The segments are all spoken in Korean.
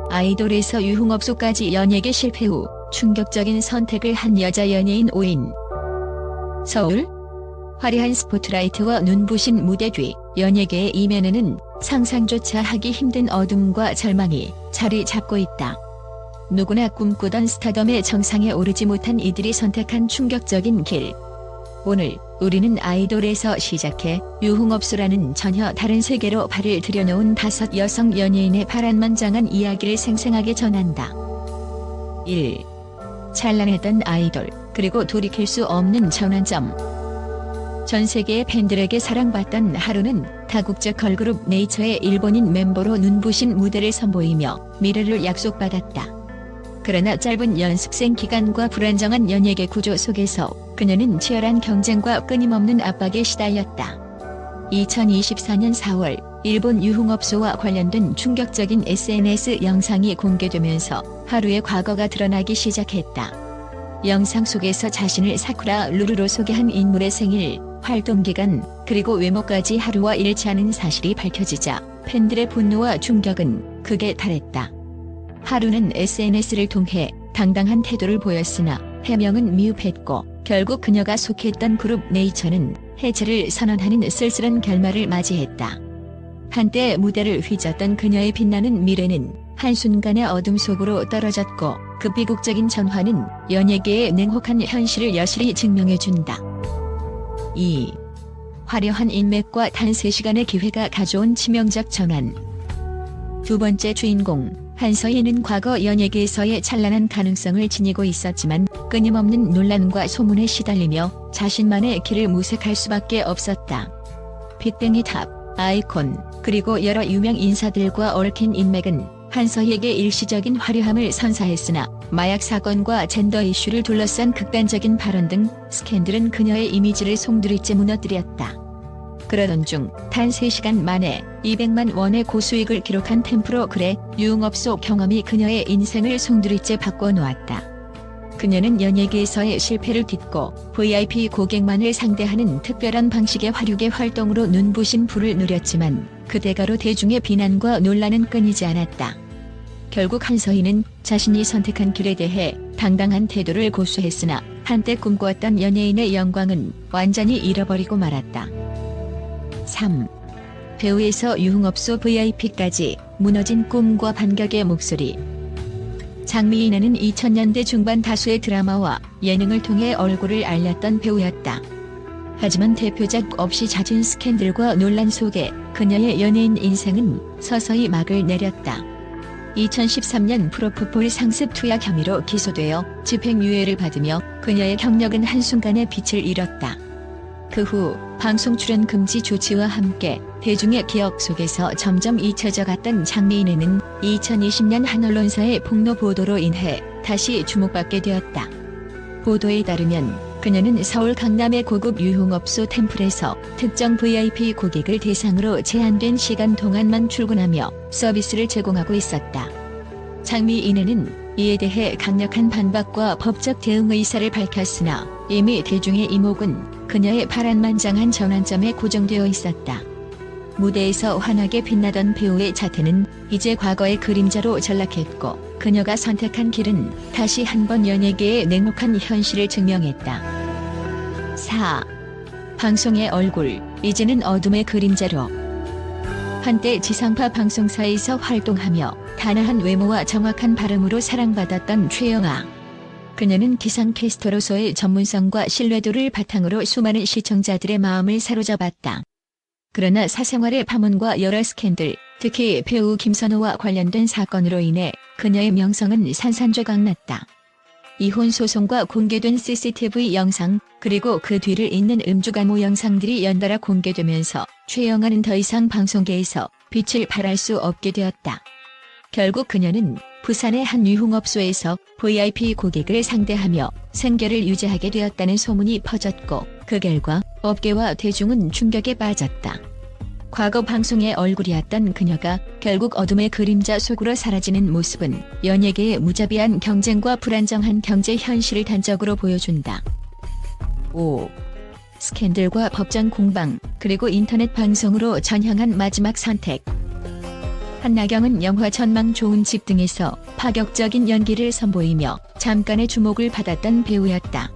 아이돌에서 유흥업소까지 연예계 실패 후 충격적인 선택을 한 여자 연예인 5인. 서울? 화려한 스포트라이트와 눈부신 무대 뒤 연예계의 이면에는 상상조차 하기 힘든 어둠과 절망이 자리 잡고 있다. 누구나 꿈꾸던 스타덤의 정상에 오르지 못한 이들이 선택한 충격적인 길. 오늘 우리는 아이돌에서 시작해 유흥업소라는 전혀 다른 세계로 발을 들여놓은 5 여성 연예인의 파란만장한 이야기를 생생하게 전한다. 1. 찬란했던 아이돌, 그리고 돌이킬 수 없는 전환점. 전 세계의 팬들에게 사랑받던 하루는 다국적 걸그룹 네이처의 일본인 멤버로 눈부신 무대를 선보이며 미래를 약속받았다. 그러나 짧은 연습생 기간과 불안정한 연예계 구조 속에서 그녀는 치열한 경쟁과 끊임없는 압박에 시달렸다. 2024년 4월 일본 유흥업소와 관련된 충격적인 SNS 영상이 공개되면서 하루의 과거가 드러나기 시작했다. 영상 속에서 자신을 사쿠라 루루로 소개한 인물의 생일, 활동기간, 그리고 외모까지 하루와 일치하는 사실이 밝혀지자 팬들의 분노와 충격은 극에 달했다. 하루는 SNS를 통해 당당한 태도를 보였으나 해명은 미흡했고 결국 그녀가 속했던 그룹 네이처는 해체를 선언하는 쓸쓸한 결말을 맞이했다. 한때 무대를 휘젓던 그녀의 빛나는 미래는 한순간의 어둠 속으로 떨어졌고 그 비극적인 전환은 연예계의 냉혹한 현실을 여실히 증명해준다. 2. 화려한 인맥과 단 3시간의 기회가 가져온 치명적 전환. 두 번째 주인공 한서희는 과거 연예계에서의 찬란한 가능성을 지니고 있었지만 끊임없는 논란과 소문에 시달리며 자신만의 길을 모색할 수밖에 없었다. 빅뱅의 탑, 아이콘, 그리고 여러 유명 인사들과 얽힌 인맥은 한서희에게 일시적인 화려함을 선사했으나 마약 사건과 젠더 이슈를 둘러싼 극단적인 발언 등 스캔들은 그녀의 이미지를 송두리째 무너뜨렸다. 그러던 중 단 3시간 만에 200만 원의 고수익을 기록한 템프로그레 유흥업소 경험이 그녀의 인생을 송두리째 바꿔놓았다. 그녀는 연예계에서의 실패를 딛고 VIP 고객만을 상대하는 특별한 방식의 화류계 활동으로 눈부신 불을 누렸지만 그 대가로 대중의 비난과 논란은 끊이지 않았다. 결국 한서희는 자신이 선택한 길에 대해 당당한 태도를 고수했으나 한때 꿈꾸었던 연예인의 영광은 완전히 잃어버리고 말았다. 3. 배우에서 유흥업소 VIP까지 무너진 꿈과 반격의 목소리. 장미인은 2000년대 중반 다수의 드라마와 예능을 통해 얼굴을 알렸던 배우였다. 하지만 대표작 없이 잦은 스캔들과 논란 속에 그녀의 연예인 인생은 서서히 막을 내렸다. 2013년 프로포폴 상습 투약 혐의로 기소되어 집행유예를 받으며 그녀의 경력은 한순간에 빛을 잃었다. 그 후 방송 출연 금지 조치와 함께 대중의 기억 속에서 점점 잊혀져 갔던 장미인은 2020년 한 언론사의 폭로 보도로 인해 다시 주목받게 되었다. 보도에 따르면 그녀는 서울 강남의 고급 유흥업소 템플에서 특정 VIP 고객을 대상으로 제한된 시간 동안만 출근하며 서비스를 제공하고 있었다. 장미인은 이에 대해 강력한 반박과 법적 대응 의사를 밝혔으나 이미 대중의 이목은 그녀의 파란만장한 전환점에 고정되어 있었다. 무대에서 환하게 빛나던 배우의 자태는 이제 과거의 그림자로 전락했고 그녀가 선택한 길은 다시 한번 연예계의 냉혹한 현실을 증명했다. 4. 방송의 얼굴, 이제는 어둠의 그림자로. 한때 지상파 방송사에서 활동하며 단아한 외모와 정확한 발음으로 사랑받았던 최영아. 그녀는 기상캐스터로서의 전문성과 신뢰도를 바탕으로 수많은 시청자들의 마음을 사로잡았다. 그러나 사생활의 파문과 여러 스캔들, 특히 배우 김선호와 관련된 사건으로 인해 그녀의 명성은 산산조각났다. 이혼 소송과 공개된 CCTV 영상, 그리고 그 뒤를 잇는 음주가무 영상들이 연달아 공개되면서 최영아는 더 이상 방송계에서 빛을 발할 수 없게 되었다. 결국 그녀는 부산의 한 유흥업소에서 VIP 고객을 상대하며 생계를 유지하게 되었다는 소문이 퍼졌고 그 결과 업계와 대중은 충격에 빠졌다. 과거 방송의 얼굴이었던 그녀가 결국 어둠의 그림자 속으로 사라지는 모습은 연예계의 무자비한 경쟁과 불안정한 경제 현실을 단적으로 보여준다. 5. 스캔들과 법정 공방, 그리고 인터넷 방송으로 전향한 마지막 선택. 한나경은 영화 전망 좋은 집 등에서 파격적인 연기를 선보이며 잠깐의 주목을 받았던 배우였다.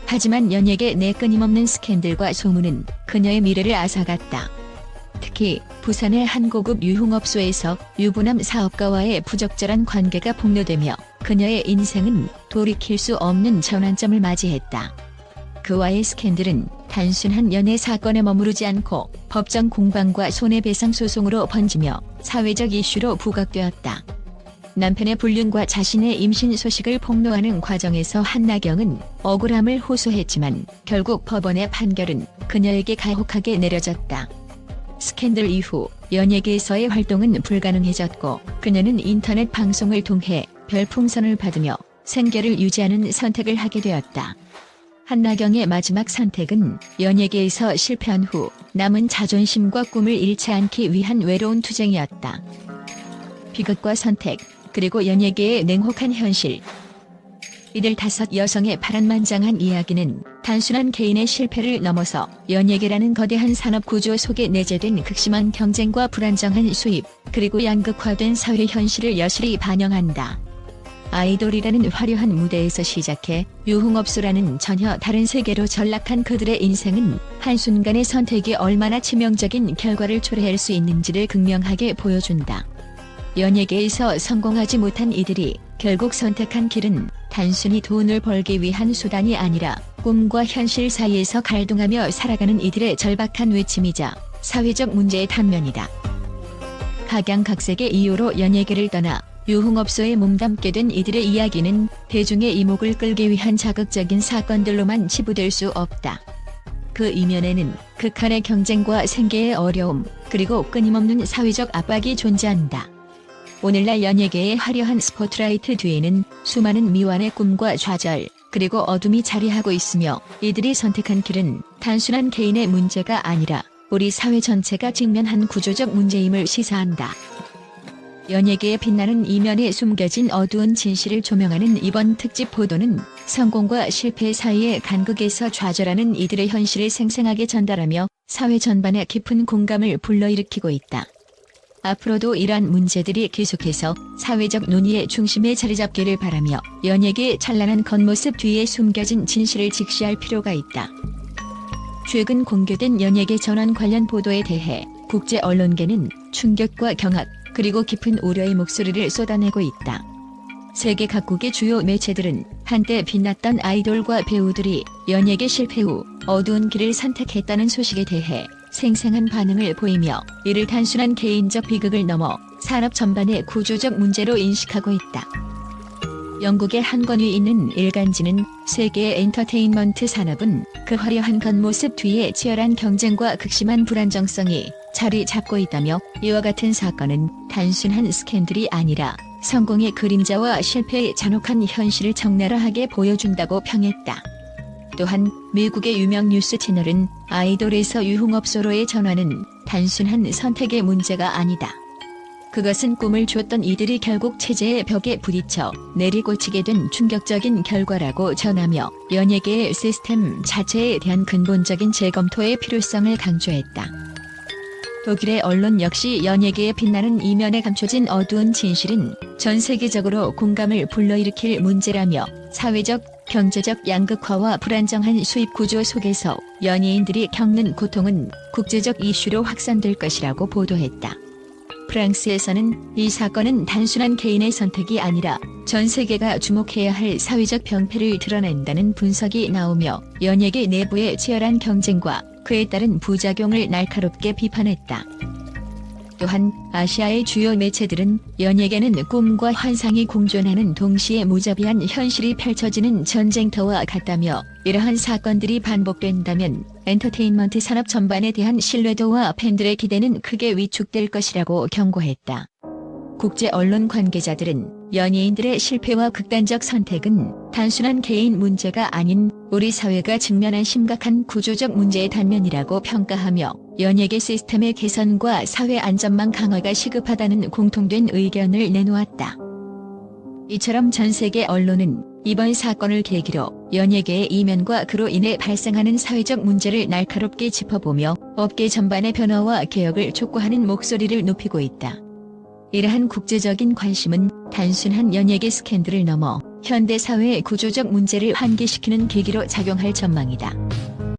하지만 연예계 내 끊임없는 스캔들과 소문은 그녀의 미래를 앗아갔다. 특히 부산의 한 고급 유흥업소에서 유부남 사업가와의 부적절한 관계가 폭로되며 그녀의 인생은 돌이킬 수 없는 전환점을 맞이했다. 그와의 스캔들은 단순한 연애 사건에 머무르지 않고 법정 공방과 손해배상 소송으로 번지며 사회적 이슈로 부각되었다. 남편의 불륜과 자신의 임신 소식을 폭로하는 과정에서 한나경은 억울함을 호소했지만 결국 법원의 판결은 그녀에게 가혹하게 내려졌다. 스캔들 이후 연예계에서의 활동은 불가능해졌고 그녀는 인터넷 방송을 통해 별풍선을 받으며 생계를 유지하는 선택을 하게 되었다. 한나경의 마지막 선택은 연예계에서 실패한 후 남은 자존심과 꿈을 잃지 않기 위한 외로운 투쟁이었다. 비극과 선택, 그리고 연예계의 냉혹한 현실. 이들 5 여성의 파란만장한 이야기는 단순한 개인의 실패를 넘어서 연예계라는 거대한 산업 구조 속에 내재된 극심한 경쟁과 불안정한 수입, 그리고 양극화된 사회 현실을 여실히 반영한다. 아이돌이라는 화려한 무대에서 시작해 유흥업소라는 전혀 다른 세계로 전락한 그들의 인생은 한순간의 선택이 얼마나 치명적인 결과를 초래할 수 있는지를 극명하게 보여준다. 연예계에서 성공하지 못한 이들이 결국 선택한 길은 단순히 돈을 벌기 위한 수단이 아니라 꿈과 현실 사이에서 갈등하며 살아가는 이들의 절박한 외침이자 사회적 문제의 단면이다. 각양각색의 이유로 연예계를 떠나 유흥업소에 몸담게 된 이들의 이야기는 대중의 이목을 끌기 위한 자극적인 사건들로만 치부될 수 없다. 그 이면에는 극한의 경쟁과 생계의 어려움, 그리고 끊임없는 사회적 압박이 존재한다. 오늘날 연예계의 화려한 스포트라이트 뒤에는 수많은 미완의 꿈과 좌절, 그리고 어둠이 자리하고 있으며 이들이 선택한 길은 단순한 개인의 문제가 아니라 우리 사회 전체가 직면한 구조적 문제임을 시사한다. 연예계의 빛나는 이면에 숨겨진 어두운 진실을 조명하는 이번 특집 보도는 성공과 실패 사이의 간극에서 좌절하는 이들의 현실을 생생하게 전달하며 사회 전반에 깊은 공감을 불러일으키고 있다. 앞으로도 이러한 문제들이 계속해서 사회적 논의의 중심에 자리잡기를 바라며 연예계의 찬란한 겉모습 뒤에 숨겨진 진실을 직시할 필요가 있다. 최근 공개된 연예계 전환 관련 보도에 대해 국제 언론계는 충격과 경악, 그리고 깊은 우려의 목소리를 쏟아내고 있다. 세계 각국의 주요 매체들은 한때 빛났던 아이돌과 배우들이 연예계 실패 후 어두운 길을 선택했다는 소식에 대해 생생한 반응을 보이며 이를 단순한 개인적 비극을 넘어 산업 전반의 구조적 문제로 인식하고 있다. 영국의 한 권위 있는 일간지는 세계의 엔터테인먼트 산업은 그 화려한 겉모습 뒤에 치열한 경쟁과 극심한 불안정성이 자리 잡고 있다며 이와 같은 사건은 단순한 스캔들이 아니라 성공의 그림자와 실패의 잔혹한 현실을 적나라하게 보여준다고 평했다. 또한 미국의 유명 뉴스 채널은 아이돌에서 유흥업소로의 전환은 단순한 선택의 문제가 아니다. 그것은 꿈을 줬던 이들이 결국 체제의 벽에 부딪혀 내리꽂히게 된 충격적인 결과라고 전하며 연예계의 시스템 자체에 대한 근본적인 재검토의 필요성을 강조했다. 독일의 언론 역시 연예계의 빛나는 이면에 감춰진 어두운 진실은 전 세계적으로 공감을 불러일으킬 문제라며 사회적, 경제적 양극화와 불안정한 수입 구조 속에서 연예인들이 겪는 고통은 국제적 이슈로 확산될 것이라고 보도했다. 프랑스에서는 이 사건은 단순한 개인의 선택이 아니라 전 세계가 주목해야 할 사회적 병폐를 드러낸다는 분석이 나오며 연예계 내부의 치열한 경쟁과 그에 따른 부작용을 날카롭게 비판했다. 또한 아시아의 주요 매체들은 연예계는 꿈과 환상이 공존하는 동시에 무자비한 현실이 펼쳐지는 전쟁터와 같다며 이러한 사건들이 반복된다면 엔터테인먼트 산업 전반에 대한 신뢰도와 팬들의 기대는 크게 위축될 것이라고 경고했다. 국제 언론 관계자들은 연예인들의 실패와 극단적 선택은 단순한 개인 문제가 아닌 우리 사회가 직면한 심각한 구조적 문제의 단면이라고 평가하며 연예계 시스템의 개선과 사회 안전망 강화가 시급하다는 공통된 의견을 내놓았다. 이처럼 전 세계 언론은 이번 사건을 계기로 연예계의 이면과 그로 인해 발생하는 사회적 문제를 날카롭게 짚어보며 업계 전반의 변화와 개혁을 촉구하는 목소리를 높이고 있다. 이러한 국제적인 관심은 단순한 연예계 스캔들을 넘어 현대 사회의 구조적 문제를 환기시키는 계기로 작용할 전망이다.